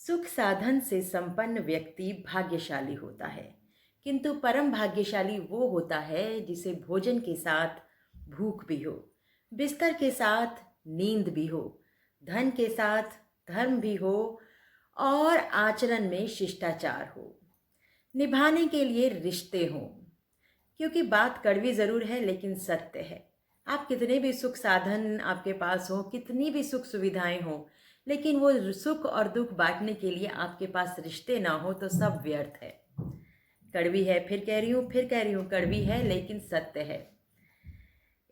सुख साधन से संपन्न व्यक्ति भाग्यशाली होता है, किंतु परम भाग्यशाली वो होता है जिसे भोजन के साथ भूख भी हो, बिस्तर के साथ नींद भी हो, धन के साथ धर्म भी हो और आचरण में शिष्टाचार हो, निभाने के लिए रिश्ते हों। क्योंकि बात कड़वी ज़रूर है लेकिन सत्य है। आप कितने भी सुख साधन आपके पास हो, कितनी भी सुख सुविधाएं हों, लेकिन वो सुख और दुख बांटने के लिए आपके पास रिश्ते ना हो तो सब व्यर्थ है। कड़वी है, फिर कह रही हूँ कड़वी है लेकिन सत्य है।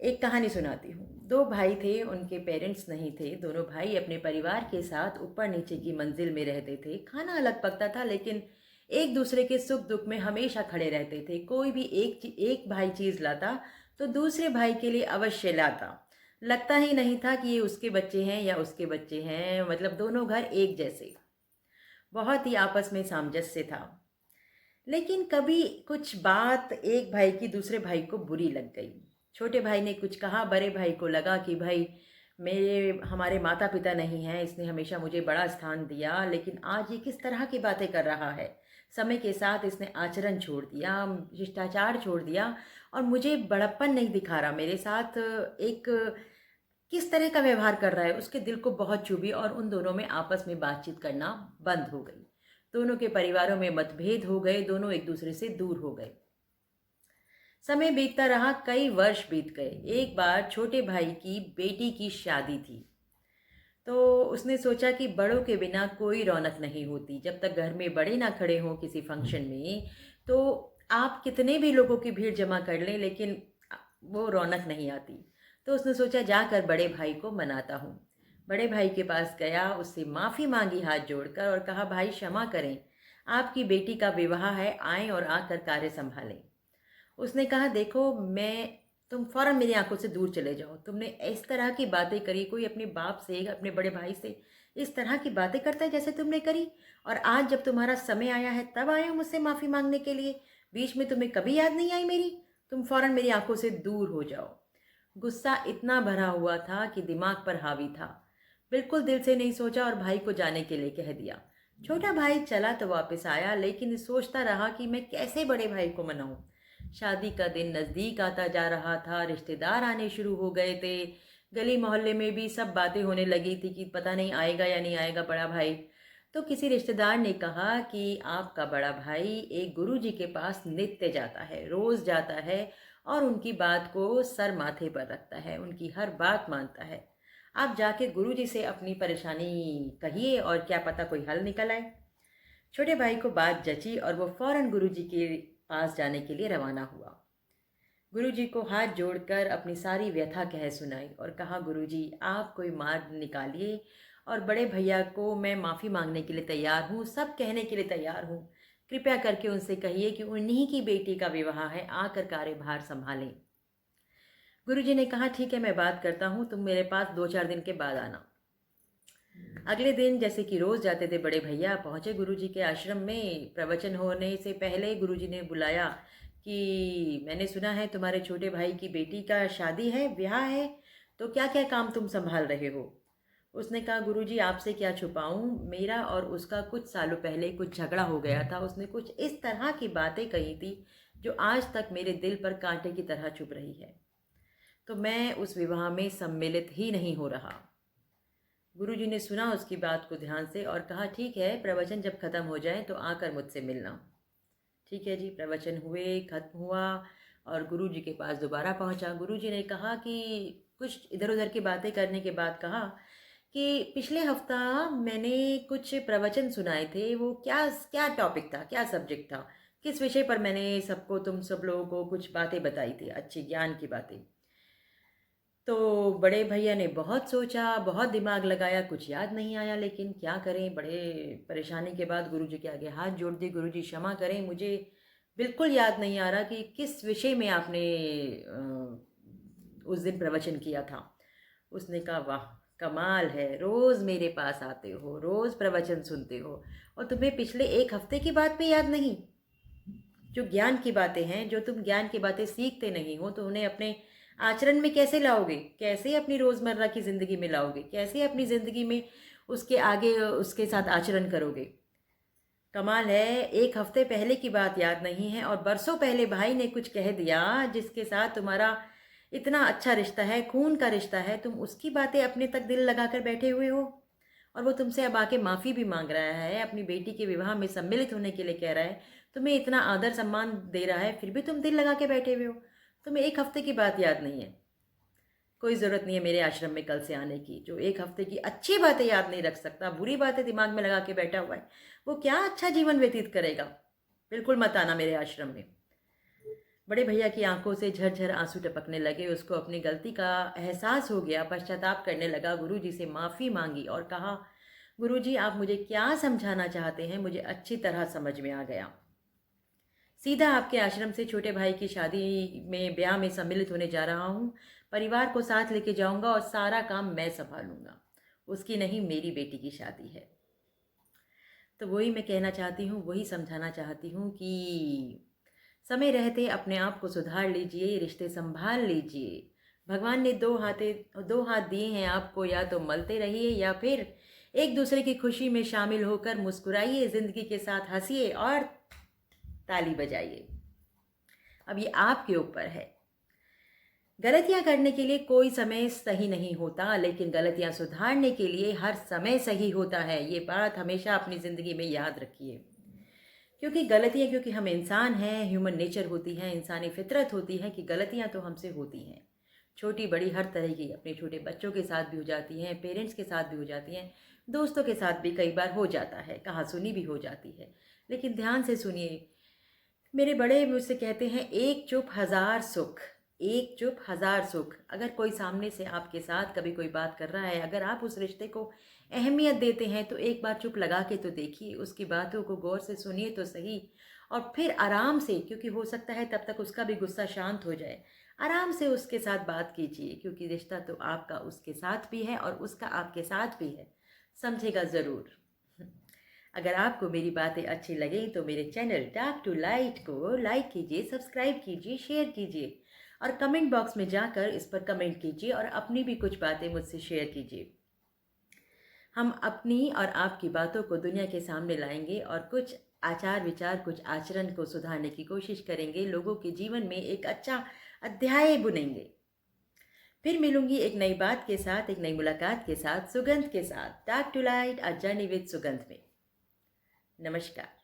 एक कहानी सुनाती हूँ। दो भाई थे, उनके पेरेंट्स नहीं थे। दोनों भाई अपने परिवार के साथ ऊपर नीचे की मंजिल में रहते थे। खाना अलग पकता था लेकिन एक दूसरे के सुख दुख में हमेशा खड़े रहते थे। कोई भी एक भाई चीज़ लाता तो दूसरे भाई के लिए अवश्य लाता। लगता ही नहीं था कि ये उसके बच्चे हैं या उसके बच्चे हैं, मतलब दोनों घर एक जैसे। बहुत ही आपस में सामंजस्य था। लेकिन कभी कुछ बात एक भाई की दूसरे भाई को बुरी लग गई। छोटे भाई ने कुछ कहा, बड़े भाई को लगा कि भाई मेरे हमारे माता पिता नहीं हैं, इसने हमेशा मुझे बड़ा स्थान दिया, लेकिन आज ये किस तरह की बातें कर रहा है। समय के साथ इसने आचरण छोड़ दिया, शिष्टाचार छोड़ दिया और मुझे बड़प्पन नहीं दिखा रहा, मेरे साथ एक किस तरह का व्यवहार कर रहा है। उसके दिल को बहुत चुभी और उन दोनों में आपस में बातचीत करना बंद हो गई। दोनों के परिवारों में मतभेद हो गए, दोनों एक दूसरे से दूर हो गए। समय बीतता रहा, कई वर्ष बीत गए। एक बार छोटे भाई की बेटी की शादी थी, तो उसने सोचा कि बड़ों के बिना कोई रौनक नहीं होती। जब तक घर में बड़े ना खड़े हों किसी फंक्शन में, तो आप कितने भी लोगों की भीड़ जमा कर लें लेकिन वो रौनक नहीं आती। तो उसने सोचा जाकर बड़े भाई को मनाता हूँ। बड़े भाई के पास गया, उससे माफ़ी मांगी हाथ जोड़कर और कहा, भाई क्षमा करें, आपकी बेटी का विवाह है, आएँ और आकर कार्य संभालें। उसने कहा, देखो तुम फौरन मेरी आंखों से दूर चले जाओ। तुमने इस तरह की बातें करी, कोई अपने बाप से अपने बड़े भाई से इस तरह की बातें करता है जैसे तुमने करी, और आज जब तुम्हारा समय आया है तब आए हो मुझसे माफ़ी मांगने के लिए। बीच में तुम्हें कभी याद नहीं आई मेरी? तुम फौरन मेरी आंखों से दूर हो जाओ। गुस्सा इतना भरा हुआ था कि दिमाग पर हावी था। बिल्कुल दिल से नहीं सोचा और भाई को जाने के लिए कह दिया। छोटा भाई चला तो वापस आया, लेकिन सोचता रहा कि मैं कैसे बड़े भाई को मनाऊं। शादी का दिन नज़दीक आता जा रहा था, रिश्तेदार आने शुरू हो गए थे। गली मोहल्ले में भी सब बातें होने लगी थी कि पता नहीं आएगा या नहीं आएगा बड़ा भाई। तो किसी रिश्तेदार ने कहा कि आपका बड़ा भाई एक गुरुजी के पास नित्य जाता है, रोज़ जाता है और उनकी बात को सर माथे पर रखता है, उनकी हर बात मानता है। आप जाके गुरुजी से अपनी परेशानी कहिए और क्या पता कोई हल निकल आए। छोटे भाई को बात जची और वो फौरन गुरुजी के पास जाने के लिए रवाना हुआ। गुरुजी को हाथ जोड़कर अपनी सारी व्यथा कह सुनाई और कहा, गुरुजी आप कोई मार्ग निकालिए और बड़े भैया को मैं माफ़ी मांगने के लिए तैयार हूँ, सब कहने के लिए तैयार हूँ। कृपया करके उनसे कहिए कि उन्हीं की बेटी का विवाह है, आकर कार्यभार संभालें। गुरुजी ने कहा, ठीक है मैं बात करता हूँ, तुम मेरे पास 2-4 दिन के बाद आना। अगले दिन जैसे कि रोज़ जाते थे बड़े भैया, पहुँचे गुरुजी के आश्रम में। प्रवचन होने से पहले गुरुजी ने बुलाया कि मैंने सुना है तुम्हारे छोटे भाई की बेटी का शादी है, ब्याह है, तो क्या क्या काम तुम संभाल रहे हो? उसने कहा, गुरुजी आपसे क्या छुपाऊं, मेरा और उसका कुछ सालों पहले कुछ झगड़ा हो गया था। उसने कुछ इस तरह की बातें कही थी जो आज तक मेरे दिल पर कांटे की तरह चुभ रही है, तो मैं उस विवाह में सम्मिलित ही नहीं हो रहा। गुरुजी ने सुना उसकी बात को ध्यान से और कहा, ठीक है प्रवचन जब ख़त्म हो जाए तो आकर मुझसे मिलना। ठीक है जी, प्रवचन हुए, खत्म हुआ और गुरुजी के पास दोबारा पहुंचा। गुरुजी ने कहा कि कुछ इधर उधर की बातें करने के बाद कहा कि पिछले हफ्ता मैंने कुछ प्रवचन सुनाए थे, वो क्या क्या टॉपिक था, क्या सब्जेक्ट था, किस विषय पर मैंने तुम सब लोगों को कुछ बातें बताई थी, अच्छी ज्ञान की बातें। तो बड़े भैया ने बहुत सोचा, बहुत दिमाग लगाया, कुछ याद नहीं आया। लेकिन क्या करें, बड़े परेशानी के बाद गुरुजी के आगे हाथ जोड़ दिए, गुरुजी क्षमा करें, मुझे बिल्कुल याद नहीं आ रहा कि किस विषय में आपने उस दिन प्रवचन किया था। उसने कहा, वाह कमाल है, रोज़ मेरे पास आते हो, रोज़ प्रवचन सुनते हो और तुम्हें पिछले एक हफ्ते की बात भी याद नहीं। जो ज्ञान की बातें हैं, जो तुम ज्ञान की बातें सीखते नहीं हो तो उन्हें अपने आचरण में कैसे लाओगे, कैसे अपनी रोज़मर्रा की ज़िंदगी में लाओगे, कैसे अपनी ज़िंदगी में उसके आगे उसके साथ आचरण करोगे। कमाल है, एक हफ्ते पहले की बात याद नहीं है और बरसों पहले भाई ने कुछ कह दिया जिसके साथ तुम्हारा इतना अच्छा रिश्ता है, खून का रिश्ता है, तुम उसकी बातें अपने तक दिल लगाकर बैठे हुए हो। और वो तुमसे अब आके माफ़ी भी मांग रहा है, अपनी बेटी के विवाह में सम्मिलित होने के लिए कह रहा है, तुम्हें इतना आदर सम्मान दे रहा है, फिर भी तुम दिल लगा के बैठे हुए हो। तुम्हें एक हफ्ते की बात याद नहीं है। कोई ज़रूरत नहीं है मेरे आश्रम में कल से आने की। जो एक हफ्ते की अच्छी बातें याद नहीं रख सकता, बुरी बातें दिमाग में लगा के बैठा हुआ है, वो क्या अच्छा जीवन व्यतीत करेगा। बिल्कुल मत आना मेरे आश्रम में। बड़े भैया की आंखों से झरझर आंसू टपकने लगे। उसको अपनी गलती का एहसास हो गया, पश्चाताप करने लगा, गुरुजी से माफ़ी मांगी और कहा, गुरुजी आप मुझे क्या समझाना चाहते हैं, मुझे अच्छी तरह समझ में आ गया। सीधा आपके आश्रम से छोटे भाई की शादी में, ब्याह में सम्मिलित होने जा रहा हूँ। परिवार को साथ लेके जाऊंगा और सारा काम मैं संभालूंगा। उसकी नहीं, मेरी बेटी की शादी है। तो वही मैं कहना चाहती हूँ, वही समझाना चाहती हूँ कि समय रहते अपने आप को सुधार लीजिए, रिश्ते संभाल लीजिए। भगवान ने दो हाथ दिए हैं आपको, या तो मलते रहिए या फिर एक दूसरे की खुशी में शामिल होकर मुस्कुराइए, ज़िंदगी के साथ हंसिए और ताली बजाइए। अब ये आपके ऊपर है। गलतियां करने के लिए कोई समय सही नहीं होता, लेकिन गलतियां सुधारने के लिए हर समय सही होता है। ये बात हमेशा अपनी ज़िंदगी में याद रखिए। क्योंकि हम इंसान हैं, ह्यूमन नेचर होती है, इंसानी फितरत होती है कि गलतियां तो हमसे होती हैं, छोटी बड़ी हर तरह की। अपने छोटे बच्चों के साथ भी हो जाती हैं, पेरेंट्स के साथ भी हो जाती हैं, दोस्तों के साथ भी कई बार हो जाता है, कहा सुनी भी हो जाती है। लेकिन ध्यान से सुनिए, मेरे बड़े मुझसे कहते हैं, एक चुप हजार सुख। एक चुप हजार सुख। अगर कोई सामने से आपके साथ कभी कोई बात कर रहा है, अगर आप उस रिश्ते को अहमियत देते हैं, तो एक बार चुप लगा के तो देखिए, उसकी बातों को गौर से सुनिए तो सही। और फिर आराम से, क्योंकि हो सकता है तब तक उसका भी गुस्सा शांत हो जाए, आराम से उसके साथ बात कीजिए, क्योंकि रिश्ता तो आपका उसके साथ भी है और उसका आपके साथ भी है। समझेगा ज़रूर। अगर आपको मेरी बातें अच्छी लगें तो मेरे चैनल डार्क टू लाइट को लाइक कीजिए, सब्सक्राइब कीजिए, शेयर कीजिए और कमेंट बॉक्स में जाकर इस पर कमेंट कीजिए और अपनी भी कुछ बातें मुझसे शेयर कीजिए। हम अपनी और आपकी बातों को दुनिया के सामने लाएंगे और कुछ आचार विचार, कुछ आचरण को सुधारने की कोशिश करेंगे, लोगों के जीवन में एक अच्छा अध्याय बुनेंगे। फिर मिलूंगी एक नई बात के साथ, एक नई मुलाकात के साथ, सुगंध के साथ। Dark to light, a journey with सुगंध में। नमस्कार।